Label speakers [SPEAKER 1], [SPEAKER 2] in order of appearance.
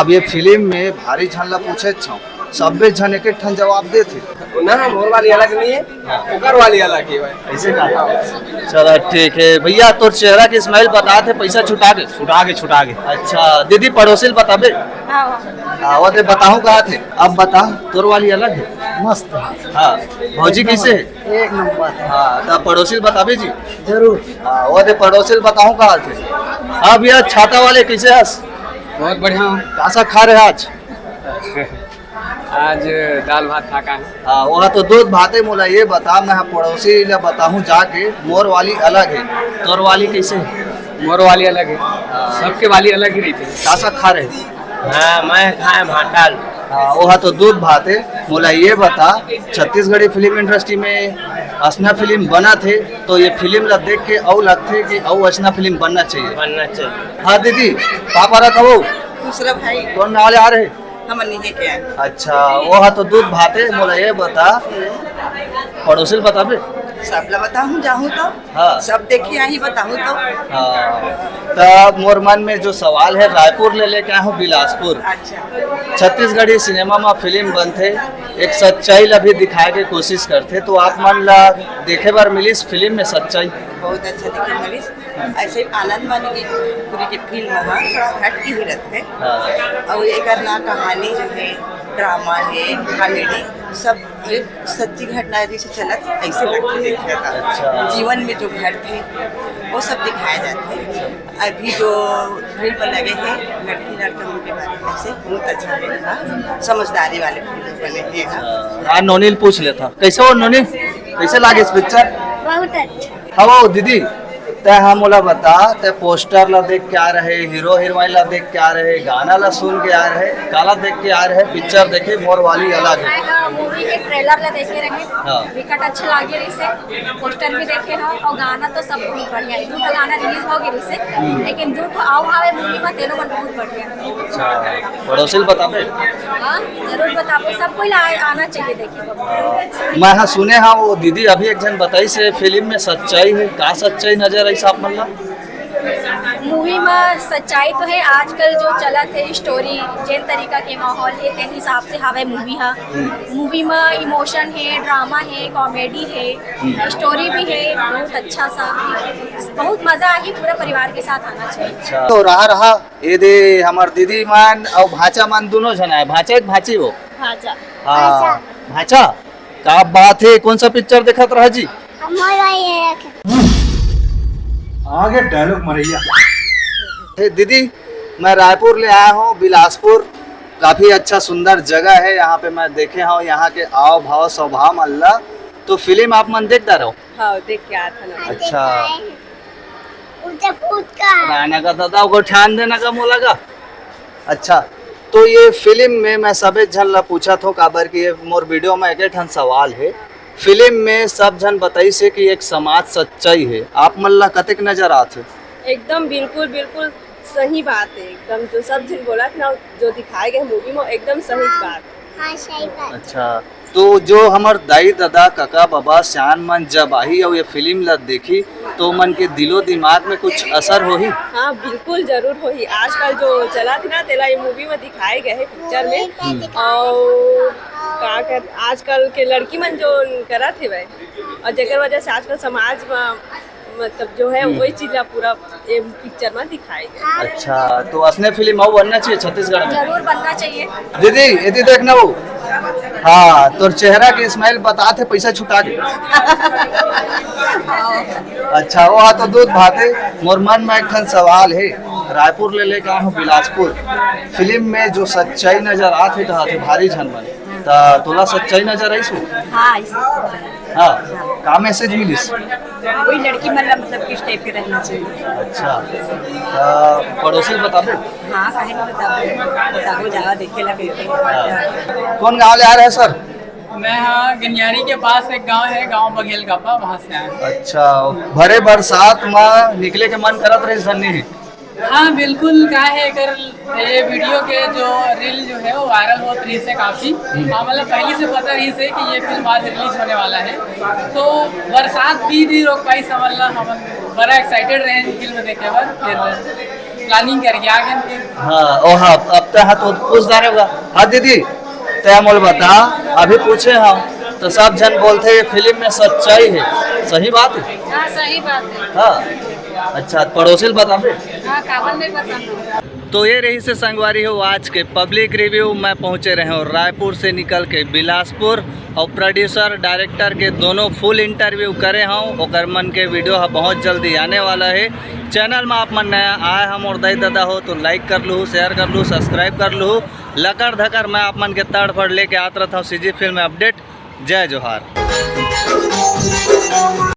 [SPEAKER 1] अब ये फिल्म में भारी झन ला पूछे छो सबे झन एक ठन जवाब दे थे
[SPEAKER 2] ना मोर वाली अलग नहीं है, ओकर वाली अलग है भाई।
[SPEAKER 1] ऐसे का चलो ठीक है भैया, तो चेहरा की स्माइल बता थे, पैसा छुटा के। अच्छा दीदी पड़ोसी बताबे वो दे बताऊं कहा थे, अब बता तोर वाली अलग है
[SPEAKER 3] मस्त
[SPEAKER 1] हाँ भौजी कैसे है
[SPEAKER 3] एक नंबर
[SPEAKER 1] हाँ तो पड़ोसी बताबे जी
[SPEAKER 3] जरूर।
[SPEAKER 1] हाँ वो दे पड़ोसी बताऊं कहा थे। हाँ भैया छाता वाले कैसे हंस
[SPEAKER 2] बहुत बढ़िया हूँ।
[SPEAKER 1] कैसा खा रहे आज
[SPEAKER 2] आज दाल भात खा का है।
[SPEAKER 1] हाँ वहाँ तो दूध भाते मोला ये बता, मैं पड़ोसी ले बताऊं जाके मोर वाली अलग है तोर वाली कैसे है?
[SPEAKER 2] मोर वाली अलग है, सबके वाली अलग ही रहती है।
[SPEAKER 1] कैसा खा रहे
[SPEAKER 2] हाँ मैं खाए भाटल।
[SPEAKER 1] हाँ वहाँ तो दूध भाते मोला ये बता, छत्तीसगढ़ी फिल्म इंडस्ट्री में असना फिल्म बना थे तो ये फिल्म ला देख के औ लगते कि औ असना फिल्म बनना चाहिए। हाँ दीदी पापा रखा वो
[SPEAKER 3] दूसरा भाई
[SPEAKER 1] कौन नाले आ रहे
[SPEAKER 3] हम नहीं क्या
[SPEAKER 1] अच्छा वहाँ तो दूध भाते मोला ये बता, पड़ोसी बताबे
[SPEAKER 3] सबला बताऊं जाऊं तो
[SPEAKER 1] हाँ।
[SPEAKER 3] सब देखी आई बताऊं तो
[SPEAKER 1] हाँ तब मोर मन में जो सवाल है, रायपुर ले लेके आया हूँ बिलासपुर।
[SPEAKER 3] अच्छा
[SPEAKER 1] छत्तीसगढ़ी सिनेमा में फिल्म बनते एक सच्चाई ला भी दिखाए के कोशिश करते, तो आप मन ला देखे बार मिली इस फिल्म में सच्चाई
[SPEAKER 3] बहुत अच्छा दिखे मरीज ऐसे ही आनंद मानी की पूरी की फिल्म हुआ थोड़ा हट की ही रहते
[SPEAKER 1] हाँ।
[SPEAKER 3] और एक ना कहानी जो है ड्रामा है कॉमेडी सब एक सच्ची घटना जैसे चला था ऐसे लगते देखा था।
[SPEAKER 1] अच्छा।
[SPEAKER 3] जीवन में जो घटते वो सब दिखाए जाते हैं। अभी जो फिल्म लगे हैं लड़की लड़कों के बारे में से बहुत अच्छा है, समझदारी वाले फिल्म बने हैं।
[SPEAKER 1] हाँ नोनील पूछ लेता कैसे हो नोनील, कैसे लागे इस पिक्चर?
[SPEAKER 4] बहुत अच्छा।
[SPEAKER 1] हाँ दीदी ते हम मोला बता, ते पोस्टर ला देख के आ रहे, हीरो हीरोइन ला देख के आ रहे, गाना ला सुन के आ रहे, काला देख के आ रहे, पिक्चर देखे मोर वाली अलग है।
[SPEAKER 4] मूवी के ट्रेलर ला देखे रहे
[SPEAKER 1] हाँ।
[SPEAKER 4] विकट अच्छा लागे रही से, पोस्टर भी देखे हो और गाना तो सब बहुत बढ़िया है। दूसरा गाना रिलीज हो गई से लेकिन जो आओ हावे मूवी में तेलो मन बहुत बढ़िया।
[SPEAKER 1] अच्छा पड़ोसी बताबे
[SPEAKER 4] हां जरूर बताओ, सबको आना चाहिए देखे।
[SPEAKER 1] मैं हाँ सुने हाँ वो दीदी अभी एक जन बताई से फिल्म में सच्चाई है, का सच्चाई नजर आई साहब मतलब?
[SPEAKER 4] मूवी में सच्चाई तो है, आजकल जो चला थे स्टोरी जिन तरीका के माहौल है तेन हिसाब से हवे मूवी है। मूवी में इमोशन है, ड्रामा है, कॉमेडी है, स्टोरी भी है, बहुत अच्छा सा, बहुत मजा आई, पूरा परिवार के साथ आना चाहिए।
[SPEAKER 1] अच्छा तो रहा ये दे हमार दीदी मान और भाचा मान दोनों जन है, भाचा एक भाची हो
[SPEAKER 4] भाजा
[SPEAKER 1] हाँ भाचा का बात है, कौन सा पिक्चर देखा रहा जी?
[SPEAKER 5] आगे डायलॉग मरैया।
[SPEAKER 1] दीदी मैं रायपुर ले आया हूँ बिलासपुर, काफी अच्छा सुंदर जगह है, यहाँ पे मैं देखे हूँ यहाँ के आव भाव स्वभाव अल्लाह, तो फिल्म आप मन देखता रहो?
[SPEAKER 3] हाँ देख के आया था ना।
[SPEAKER 1] अच्छा रहने का दादा को ध्यान देने का मोला का। अच्छा तो ये फिल्म में मैं सबे जन ला पूछा था काबर की ये मोर वीडियो में एक ठन सवाल है, फिल्म में सब जन बताई से कि एक समाज सच्चाई है, आप मन ला कतेक नजर आते?
[SPEAKER 6] एकदम बिल्कुल बिल्कुल सही बात है, एकदम जो सब जन बोला ना जो दिखाए गए मूवी में एकदम सही बात।
[SPEAKER 4] हाँ सही बात।
[SPEAKER 1] अच्छा तो जो हमार दाई दादा काका बाबा सियान मन जब आई और ये फिल्म ला देखी तो मन के दिलो दिमाग में कुछ असर हो ही?
[SPEAKER 6] हाँ बिल्कुल जरूर हो ही। आजकल जो चला थी ना तेला ये मूवी में दिखाए गए है पिक्चर में, और का कर आजकल के लड़की मन जो करा थे वह, और जगह वजह से आजकल समाज में मतलब जो है वही चीज पूरा ये पिक्चर में दिखाई गया।
[SPEAKER 1] अच्छा तो असने फिल्म आओ बनना चाहिए छत्तीसगढ़ में?
[SPEAKER 4] जरूर बनना चाहिए।
[SPEAKER 1] दीदी यदि देखना वो हाँ तो चेहरा की स्माइल बताते पैसा छुटा के अच्छा वो तो दूध भाते मोर मन में एक ठन सवाल है, रायपुर ले लेके आया हूँ बिलासपुर, फिल्म में जो सच्चाई नजर आते कहा थे भारी झन मन तोला सच्चाई नजर आई सो?
[SPEAKER 3] हाँ
[SPEAKER 1] हाँ का मैसेज मिलिस?
[SPEAKER 3] वही लड़की मतलब किस टाइप के रहना चाहिए।
[SPEAKER 1] अच्छा पड़ोसी बताबे?
[SPEAKER 3] हाँ काहे नहीं बताबो जावा देखे ला
[SPEAKER 1] कौन गाँव ले आ रहे हैं सर?
[SPEAKER 7] मैं हाँ गनियारी के पास एक गांव है, गांव बघेल कापा, वहाँ से आए।
[SPEAKER 1] अच्छा भरे बरसात में निकले के मन करत रहे सन्नी?
[SPEAKER 7] हाँ बिल्कुल का है कर ये वीडियो के जो रील जो है वो वायरल हो रही से काफ़ी, हाँ मतलब पहले से पता रही से कि ये फिल्म आज रिलीज होने वाला है, तो बरसात भी नहीं रोक पाई समझ ला, हम बड़ा एक्साइटेड रहे फिल्म देखे बार। फिर प्लानिंग करके आ गए।
[SPEAKER 1] हाँ ओ हाँ अब तो हाँ तो पूछता रहेगा। हाँ दीदी तय मोल बता, अभी पूछे हम तो सब जन बोलते हैं फिल्म में सच्चाई है, सही बात है?
[SPEAKER 4] हाँ सही बात है।
[SPEAKER 1] हाँ अच्छा पड़ोसी बता फिर।
[SPEAKER 4] हाँ कावन नहीं पता।
[SPEAKER 1] तो ये रही से संगवारी हो आज के पब्लिक रिव्यू। मैं पहुंचे रहे हूँ रायपुर से निकल के बिलासपुर और प्रोड्यूसर डायरेक्टर के दोनों फुल इंटरव्यू करे हूँ। ओकर मन के वीडियो बहुत जल्दी आने वाला है। चैनल में आप मन नया आए हम और दई दादा हो तो लाइक कर लूँ, शेयर कर लूँ, सब्सक्राइब कर लूँ। लकड़ धकर मैं आप मन के तड़ फड़ लेके आता था CG फिल्म अपडेट। जय जोहार।